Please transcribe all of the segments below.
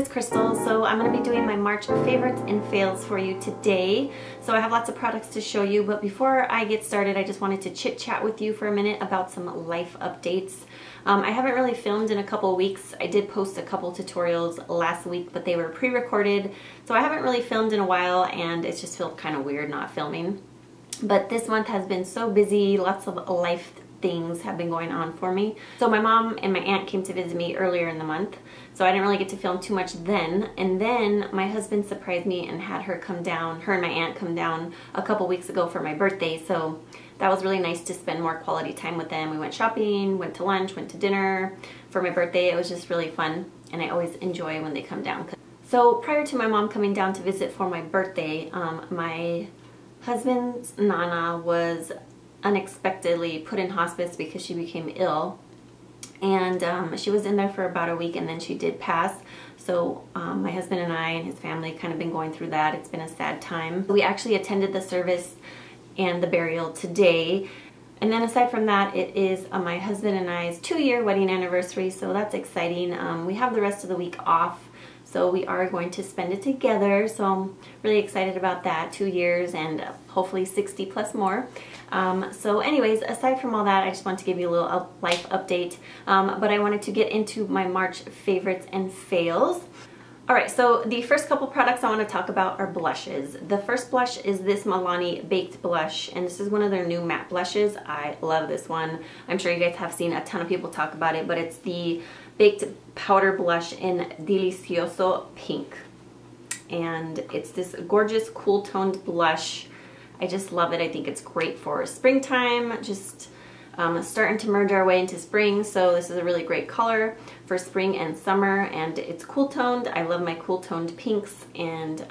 it's Krystal. So I'm going to be doing my March favorites and fails for you today. So I have lots of products to show you, but before I get started, I just wanted to chit chat with you for a minute about some life updates. I haven't really filmed in a couple weeks. I did post a couple tutorials last week, but they were pre-recorded, so I haven't really filmed in a while, and it's just felt kind of weird not filming. But this month has been so busy, lots of life things have been going on for me. So my mom and my aunt came to visit me earlier in the month, so I didn't really get to film too much then. And then my husband surprised me and had her come down, her and my aunt come down a couple weeks ago for my birthday. So that was really nice to spend more quality time with them. We went shopping, went to lunch, went to dinner for my birthday. It was just really fun, and I always enjoy when they come down. So prior to my mom coming down to visit for my birthday, my husband's Nana was unexpectedly put in hospice because she became ill, and she was in there for about a week, and then she did pass. So my husband and I and his family kind of been going through that. It's been a sad time. We actually attended the service and the burial today, and then aside from that, it is my husband and I's 2-year wedding anniversary, so that's exciting. We have the rest of the week off, so we are going to spend it together, so I'm really excited about that. 2 years and hopefully 60 plus more. So anyways, aside from all that, I just want to give you a little life update, but I wanted to get into my March favorites and fails. Alright, so the first couple products I want to talk about are blushes. The first blush is this Milani Baked Blush, and this is one of their new matte blushes. I love this one. I'm sure you guys have seen a ton of people talk about it, but it's the Baked Powder Blush in Delizioso Pink. And it's this gorgeous cool toned blush. I just love it. I think it's great for springtime, just starting to merge our way into spring, so this is a really great color for spring and summer, and it's cool toned. I love my cool toned pinks, and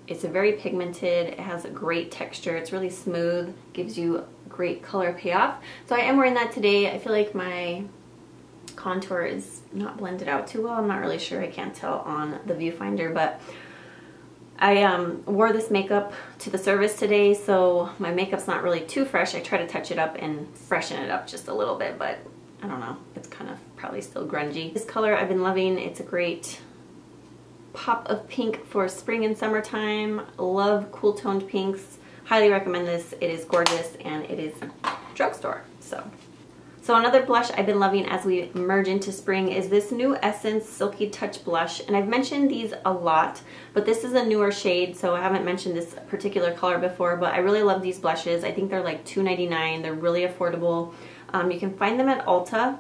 it's a very pigmented. It has a great texture. It's really smooth, gives you great color payoff. So I am wearing that today. I feel like my contour is not blended out too well. I'm not really sure. I can't tell on the viewfinder, but I wore this makeup to the service today, so my makeup's not really too fresh. I try to touch it up and freshen it up just a little bit, but I don't know. It's kind of probably still grungy. This color I've been loving. It's a great pop of pink for spring and summertime. Love cool toned pinks. Highly recommend this. It is gorgeous, and it is drugstore. So another blush I've been loving as we merge into spring is this new Essence Silky Touch Blush. And I've mentioned these a lot, but this is a newer shade, so I haven't mentioned this particular color before, but I really love these blushes. I think they're like $2.99. They're really affordable. You can find them at Ulta.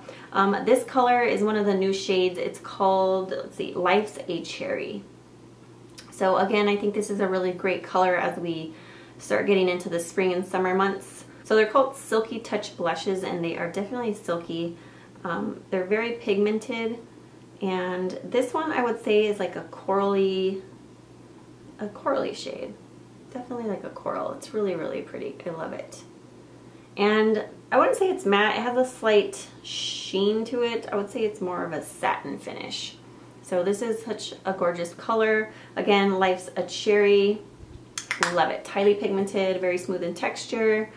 This color is one of the new shades. It's called, let's see, Life's a Cherry. So again, I think this is a really great color as we start getting into the spring and summer months. So they're called Silky Touch Blushes, and they are definitely silky. They're very pigmented, and this one I would say is like a corally shade. Definitely like a coral. It's really, really pretty. I love it. And I wouldn't say it's matte. It has a slight sheen to it. I would say it's more of a satin finish. So this is such a gorgeous color. Again, Life's a Cherry. Love it. Highly pigmented, very smooth in texture.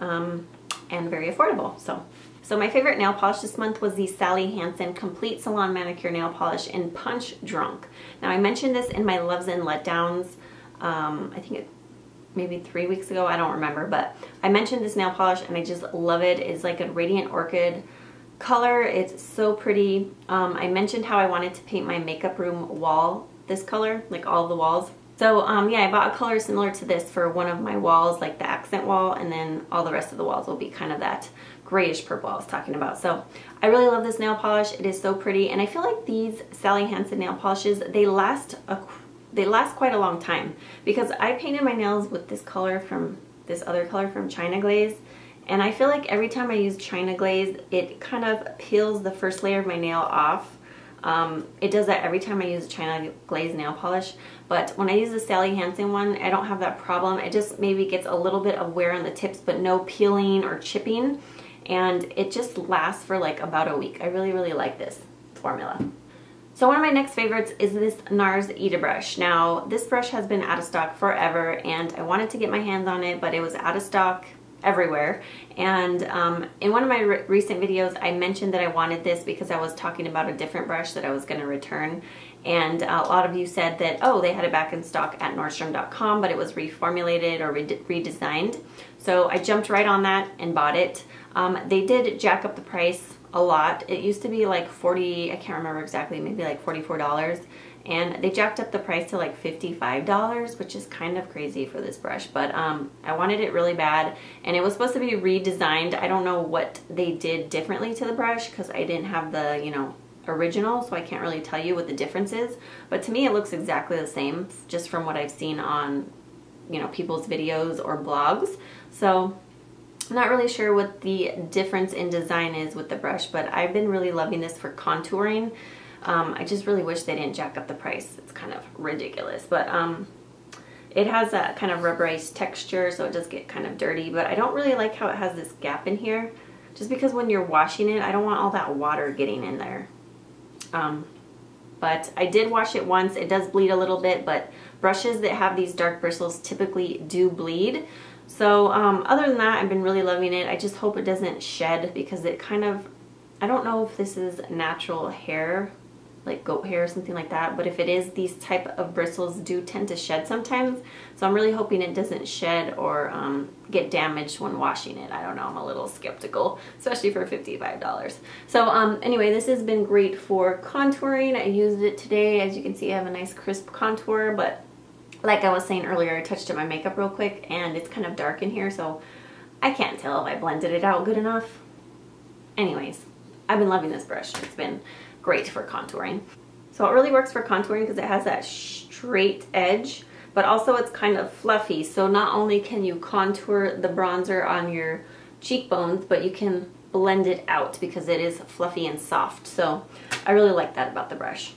And very affordable. So my favorite nail polish this month was the Sally Hansen Complete Salon Manicure Nail Polish in Punch Drunk. Now I mentioned this in my Loves and Letdowns, I think maybe 3 weeks ago, I don't remember, but I mentioned this nail polish and I just love it. It's like a radiant orchid color. It's so pretty. I mentioned how I wanted to paint my makeup room wall this color, like all the walls. So yeah, I bought a color similar to this for one of my walls, like the accent wall, and then all the rest of the walls will be kind of that grayish purple I was talking about. So I really love this nail polish. It is so pretty, and I feel like these Sally Hansen nail polishes, they last quite a long time, because I painted my nails with this color from this other color from China Glaze, and I feel like every time I use China Glaze, it kind of peels the first layer of my nail off. It does that every time I use a China Glaze nail polish, but when I use the Sally Hansen one, I don't have that problem. It just maybe gets a little bit of wear on the tips, but no peeling or chipping, and it just lasts for like about a week. I really, really like this formula. So one of my next favorites is this NARS Ita Brush. Now, this brush has been out of stock forever, and I wanted to get my hands on it, but it was out of stock everywhere. And in one of my recent videos, I mentioned that I wanted this because I was talking about a different brush that I was going to return, And a lot of you said that, oh, they had it back in stock at Nordstrom.com, but it was reformulated or redesigned. So I jumped right on that and bought it. They did jack up the price a lot. It used to be like 40, I can't remember exactly, maybe like $44. And they jacked up the price to like $55, which is kind of crazy for this brush. But I wanted it really bad, and it was supposed to be redesigned. I don't know what they did differently to the brush because I didn't have the, you know, original, so I can't really tell you what the difference is. But to me, it looks exactly the same, just from what I've seen on, you know, people's videos or blogs. So I'm not really sure what the difference in design is with the brush, but I've been really loving this for contouring. I just really wish they didn't jack up the price. It's kind of ridiculous, but it has that kind of rubberized texture, so it does get kind of dirty, but I don't really like how it has this gap in here, just because when you're washing it, I don't want all that water getting in there. But I did wash it once. It does bleed a little bit, but brushes that have these dark bristles typically do bleed. So other than that, I've been really loving it. I just hope it doesn't shed, because it kind of, I don't know if this is natural hair, like goat hair or something like that, but if it is, these type of bristles do tend to shed sometimes. So I'm really hoping it doesn't shed or get damaged when washing it. I don't know, I'm a little skeptical, especially for $55. So anyway, this has been great for contouring. I used it today. As you can see, I have a nice crisp contour, but like I was saying earlier, I touched up my makeup real quick and it's kind of dark in here, so I can't tell if I blended it out good enough. Anyways, I've been loving this brush. It's been great for contouring. So it really works for contouring because it has that straight edge, but also it's kind of fluffy. So not only can you contour the bronzer on your cheekbones, but you can blend it out because it is fluffy and soft. So I really like that about the brush.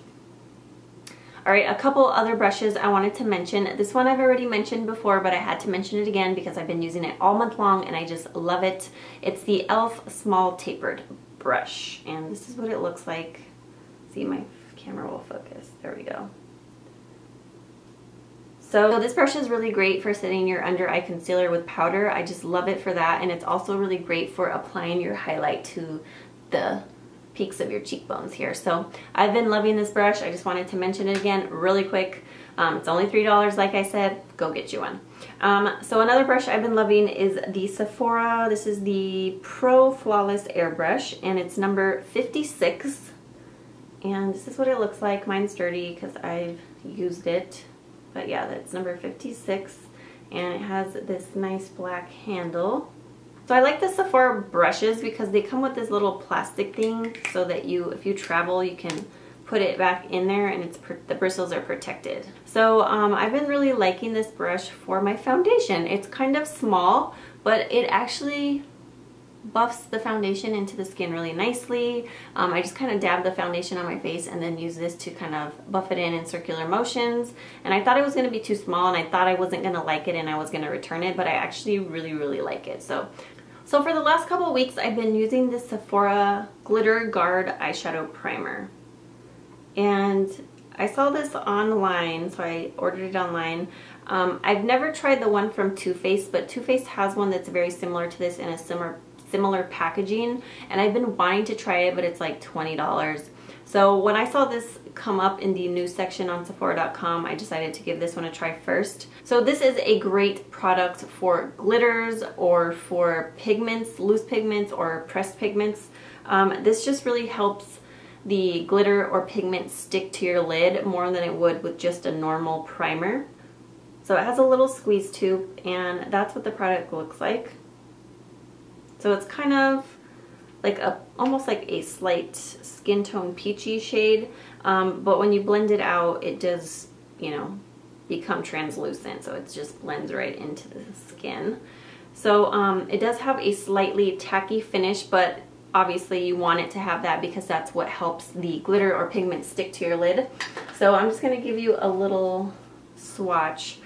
All right, a couple other brushes I wanted to mention. This one I've already mentioned before, but I had to mention it again because I've been using it all month long and I just love it. It's the e.l.f. Small Tapered brush, and this is what it looks like. See, my camera will focus. There we go. So this brush is really great for setting your under eye concealer with powder. I just love it for that, and it's also really great for applying your highlight to the peaks of your cheekbones here. So I've been loving this brush. I just wanted to mention it again really quick. It's only $3, like I said. Go get you one. So another brush I've been loving is the Sephora. This is the Pro Flawless Airbrush, and it's number 56. And this is what it looks like. Mine's dirty because I've used it. But yeah, that's number 56. And it has this nice black handle. So I like the Sephora brushes because they come with this little plastic thing so that if you travel, you can put it back in there and the bristles are protected. So I've been really liking this brush for my foundation. It's kind of small, but it actually buffs the foundation into the skin really nicely. I just kind of dab the foundation on my face and then use this to kind of buff it in circular motions. And I thought it was going to be too small, and I thought I wasn't going to like it and I was going to return it, but I actually really like it. So for the last couple of weeks, I've been using this Sephora Glitterguard eyeshadow primer. And I saw this online, so I ordered it online. I've never tried the one from Too Faced, but Too Faced has one that's very similar to this in a similar packaging, and I've been wanting to try it, but it's like $20. So when I saw this come up in the news section on Sephora.com, I decided to give this one a try first. So this is a great product for glitters or for pigments, loose pigments or pressed pigments. This just really helps the glitter or pigment stick to your lid more than it would with just a normal primer. So it has a little squeeze tube, and that's what the product looks like. So it's kind of like almost like a slight skin tone peachy shade, but when you blend it out, it does, you know, become translucent, so it just blends right into the skin. So it does have a slightly tacky finish, but obviously you want it to have that because that's what helps the glitter or pigment stick to your lid. So I'm just going to give you a little swatch.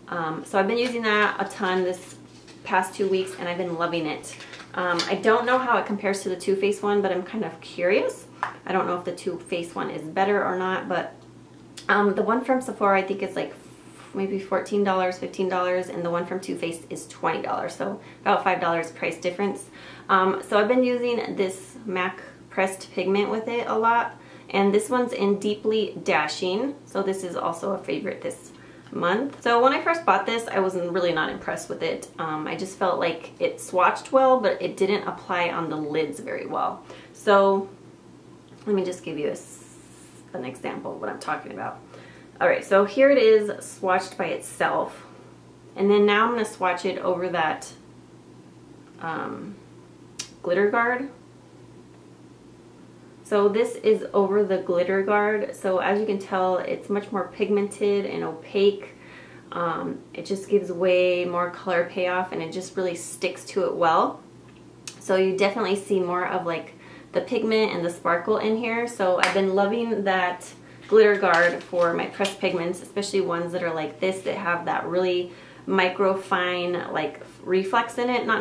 So I've been using that a ton this past 2 weeks and I've been loving it. I don't know how it compares to the Too Faced one, but I'm kind of curious. I don't know if the Too Faced one is better or not, but the one from Sephora I think is like maybe $14, $15, and the one from Too Faced is $20, so about $5 price difference. So I've been using this MAC pressed pigment with it a lot, And this one's in Deeply Dashing. So this is also a favorite this month. So when I first bought this, I was really not impressed with it. I just felt like it swatched well, but it didn't apply on the lids very well. So let me just give you an example of what I'm talking about. All right, so here it is swatched by itself. And then now I'm gonna swatch it over that Glitterguard. So this is over the Glitterguard. So as you can tell, it's much more pigmented and opaque. It just gives way more color payoff, and it just really sticks to it well. So you definitely see more of like the pigment and the sparkle in here. So I've been loving that Glitterguard for my pressed pigments, especially ones that are like this, that have that really micro fine like reflex in it. Not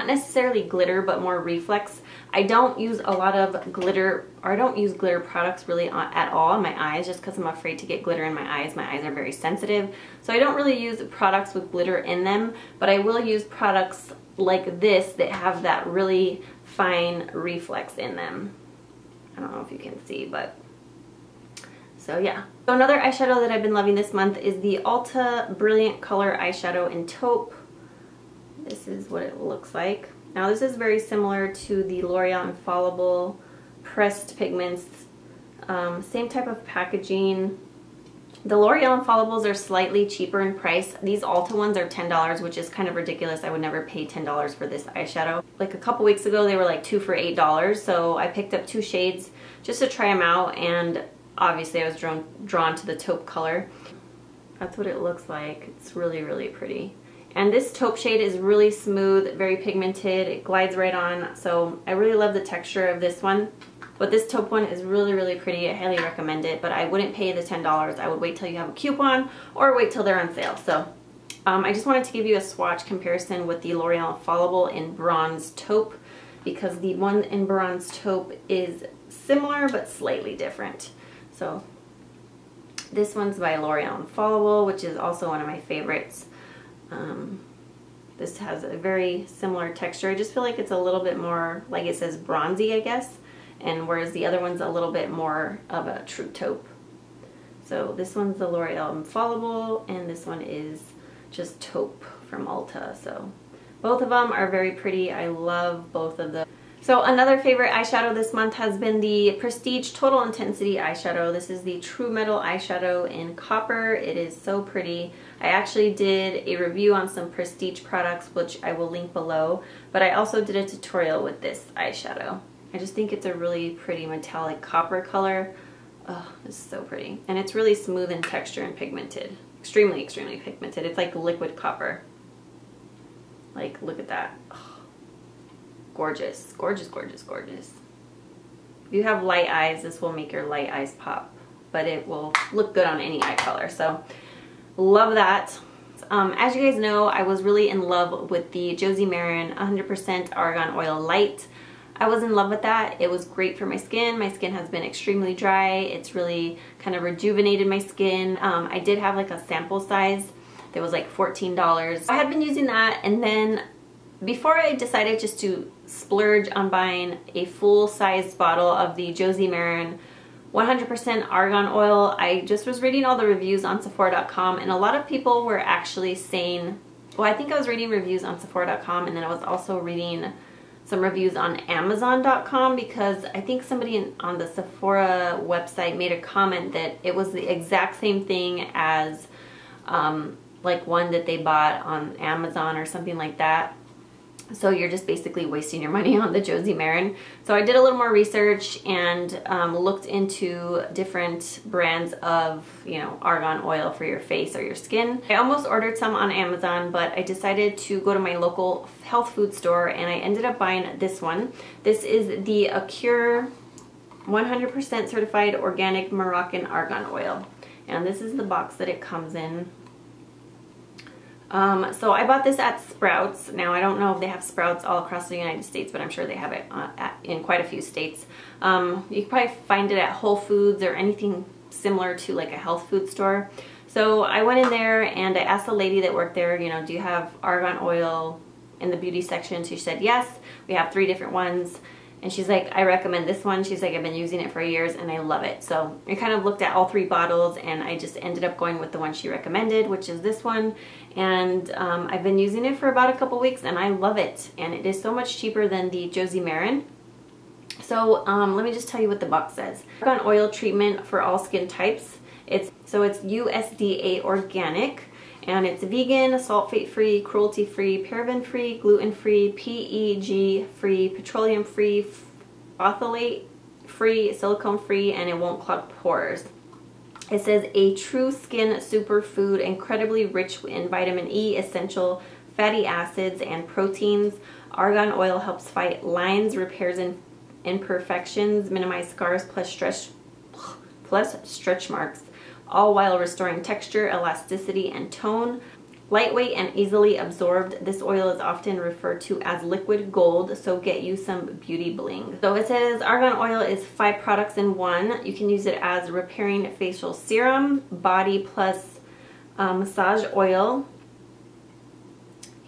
necessarily glitter, but more reflex. I don't use a lot of glitter, or I don't use glitter products really at all on my eyes, just because I'm afraid to get glitter in my eyes. My eyes are very sensitive, so I don't really use products with glitter in them, but I will use products like this that have that really fine reflex in them. I don't know if you can see, but so yeah. So another eyeshadow that I've been loving this month is the Ulta Brilliant Color Eyeshadow in Taupe. This is what it looks like. Now this is very similar to the Loreal Infallible pressed pigments. Same type of packaging. The L'Oreal Infallibles are slightly cheaper in price. These Ulta ones are $10, which is kind of ridiculous. I would never pay $10 for this eyeshadow. Like a couple weeks ago, they were like 2 for $8. So I picked up 2 shades just to try them out, and obviously I was drawn to the taupe color. That's what it looks like. It's really, really pretty. And this taupe shade is really smooth, very pigmented. It glides right on. So I really love the texture of this one. But this taupe one is really, really pretty. I highly recommend it, but I wouldn't pay the $10. I would wait till you have a coupon or wait till they're on sale. So I just wanted to give you a swatch comparison with the L'Oreal Infallible in Bronze Taupe, because the one in Bronze Taupe is similar but slightly different. So this one's by L'Oreal Infallible, which is also one of my favorites. This has a very similar texture. I just feel like it's a little bit more, like it says, bronzy, I guess. And whereas the other one's a little bit more of a true taupe. So this one's the L'Oreal Infallible, and this one is just taupe from Ulta. So both of them are very pretty. I love both of them. So another favorite eyeshadow this month has been the Prestige Total Intensity eyeshadow. This is the True Metal eyeshadow in copper. It is so pretty. I actually did a review on some Prestige products, which I will link below, but I also did a tutorial with this eyeshadow. I just think it's a really pretty metallic copper color. Oh, it's so pretty. And it's really smooth in texture and pigmented. Extremely, extremely pigmented. It's like liquid copper. Like, look at that. Oh, gorgeous, gorgeous, gorgeous, gorgeous. If you have light eyes, this will make your light eyes pop, but it will look good on any eye color. So, love that. As you guys know, I was really in love with the Josie Maran 100% Argan Oil Light. I was in love with that. It was great for my skin. My skin has been extremely dry. It's really kind of rejuvenated my skin. I did have like a sample size that was like $14. I had been using that, and then before I decided just to splurge on buying a full-size bottle of the Josie Maran 100% Argan Oil, I just was reading all the reviews on Sephora.com, and a lot of people were actually saying, well, I think I was reading reviews on Sephora.com, and then I was also reading some reviews on Amazon.com, because I think somebody on the Sephora website made a comment that it was the exact same thing as like one that they bought on Amazon or something like that. So you're just basically wasting your money on the Josie Maran. So I did a little more research and looked into different brands of, you know, argan oil for your face or your skin. I almost ordered some on Amazon, but I decided to go to my local health food store, and I ended up buying this one. This is the Acure 100% certified organic Moroccan argan oil. And this is the box that it comes in. So I bought this at Sprouts. Now I don't know if they have Sprouts all across the United States, but I'm sure they have it in quite a few states. You can probably find it at Whole Foods or anything similar to like a health food store. So I went in there and I asked the lady that worked there, you know, do you have argan oil in the beauty section? She said yes, we have 3 different ones. And she's like, I recommend this one. She's like, I've been using it for years and I love it. So I kind of looked at all 3 bottles and I just ended up going with the one she recommended, which is this one. And I've been using it for about a couple weeks and I love it. And it is so much cheaper than the Josie Maran. So let me just tell you what the box says. Argan oil treatment for all skin types. It's USDA organic. And it's vegan, sulfate-free, cruelty-free, paraben-free, gluten-free, PEG-free, petroleum-free, phthalate-free, silicone-free, and it won't clog pores. It says a true skin superfood, incredibly rich in vitamin E, essential fatty acids, and proteins. Argan oil helps fight lines, repairs imperfections, minimize scars, plus stretch marks, all while restoring texture, elasticity, and tone. Lightweight and easily absorbed, this oil is often referred to as liquid gold, so get you some beauty bling. So it says Argan oil is 5 products in 1. You can use it as repairing facial serum, body plus massage oil,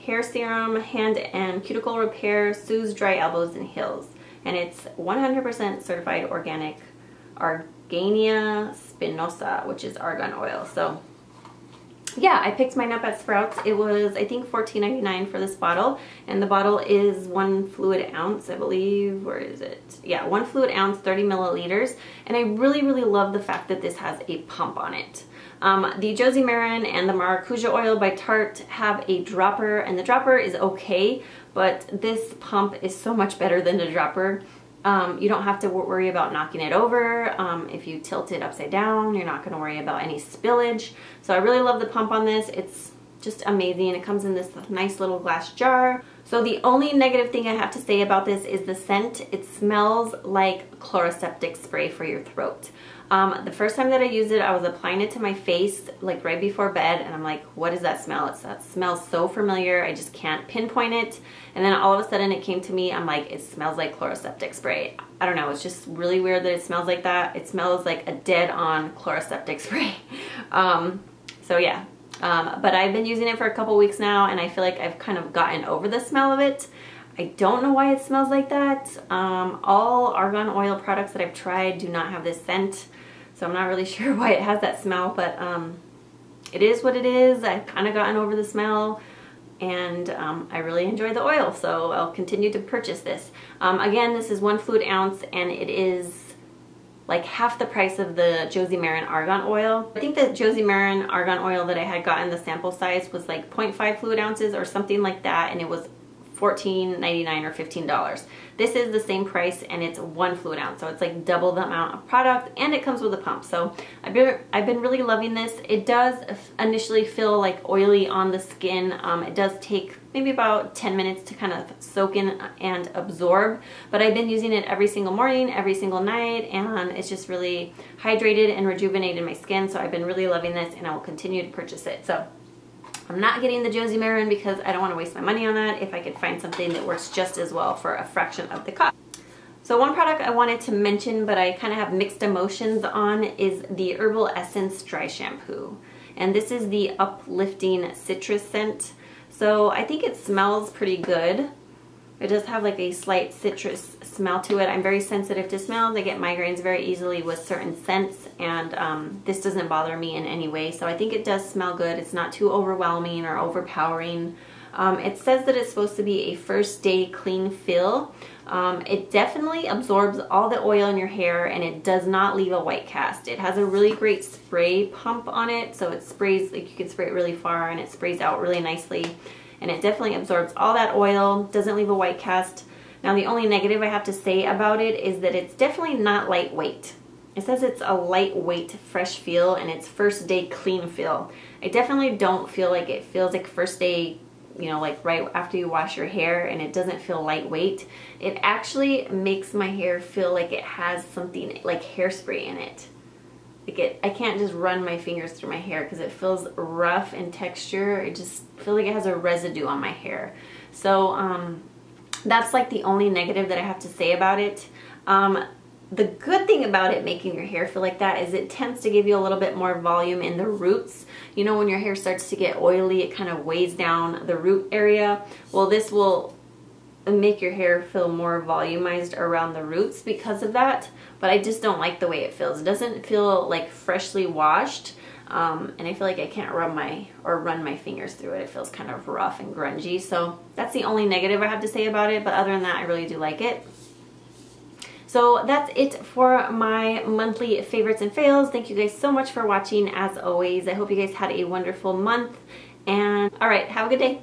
hair serum, hand and cuticle repair, soothes dry elbows and heels. And it's 100% certified organic Argania spinosa, which is argan oil. So yeah, I picked mine up at Sprouts. It was, I think, $14.99 for this bottle, and the bottle is 1 fluid ounce, I believe. Where is it? Yeah, 1 fluid ounce, 30 milliliters. And I really, really love the fact that this has a pump on it. The Josie Maran and the Maracuja oil by Tarte have a dropper, and the dropper is okay, but this pump is so much better than the dropper. You don't have to worry about knocking it over. If you tilt it upside down, you're not going to worry about any spillage. So I really love the pump on this. It's just amazing. It comes in this nice little glass jar. So the only negative thing I have to say about this is the scent. It smells like chloroseptic spray for your throat. The first time that I used it, I was applying it to my face like right before bed, and I'm like, what is that smell? That smells so familiar. I just can't pinpoint it. And then all of a sudden it came to me, I'm like, it smells like chloroseptic spray. I don't know, it's just really weird that it smells like that. It smells like a dead-on chloroseptic spray. So yeah, but I've been using it for a couple weeks now, and I feel like I've kind of gotten over the smell of it. I don't know why it smells like that. All argan oil products that I've tried do not have this scent. So I'm not really sure why it has that smell, but it is what it is. I've kind of gotten over the smell, and I really enjoy the oil, so I'll continue to purchase this. Again, this is 1 fluid ounce, and it is like half the price of the Josie Maran argan oil. I think the Josie Maran argan oil that I had gotten, the sample size was like 0.5 fluid ounces or something like that, and it was $14.99 or $15. This is the same price, and it's 1 fluid ounce, so it's like double the amount of product, and it comes with a pump. So I've been really loving this. It does initially feel like oily on the skin. It does take maybe about 10 minutes to kind of soak in and absorb, but I've been using it every single morning, every single night, and it's just really hydrated and rejuvenated my skin. So I've been really loving this, and I will continue to purchase it. So I'm not getting the Josie Maran because I don't want to waste my money on that if I could find something that works just as well for a fraction of the cost. So one product I wanted to mention, but I kind of have mixed emotions on, is the Herbal Essence Dry Shampoo. And this is the Uplifting Citrus scent. So I think it smells pretty good. It does have like a slight citrus smell to it. I'm very sensitive to smells. I get migraines very easily with certain scents, and this doesn't bother me in any way. So I think it does smell good. It's not too overwhelming or overpowering. It says that it's supposed to be a first day clean fill. It definitely absorbs all the oil in your hair, and it does not leave a white cast. It has a really great spray pump on it, so it sprays, like you can spray it really far, and it sprays out really nicely. And it definitely absorbs all that oil, doesn't leave a white cast. Now the only negative I have to say about it is that it's definitely not lightweight. It says it's a lightweight fresh feel, and it's first day clean feel. I definitely don't feel like it feels like first day, you know, like right after you wash your hair, and it doesn't feel lightweight. It actually makes my hair feel like it has something like hairspray in it. Like I can't just run my fingers through my hair because it feels rough in texture. I just feel like it has a residue on my hair. So that's like the only negative that I have to say about it. The good thing about it making your hair feel like that is it tends to give you a little bit more volume in the roots. You know, when your hair starts to get oily, it kind of weighs down the root area. Well, this will make your hair feel more volumized around the roots because of that, but I just don't like the way it feels. It doesn't feel like freshly washed, and I feel like I can't run my fingers through it. It feels kind of rough and grungy, so that's the only negative I have to say about it, but other than that, I really do like it. So that's it for my monthly favorites and fails. Thank you guys so much for watching as always. I hope you guys had a wonderful month, and all right, have a good day.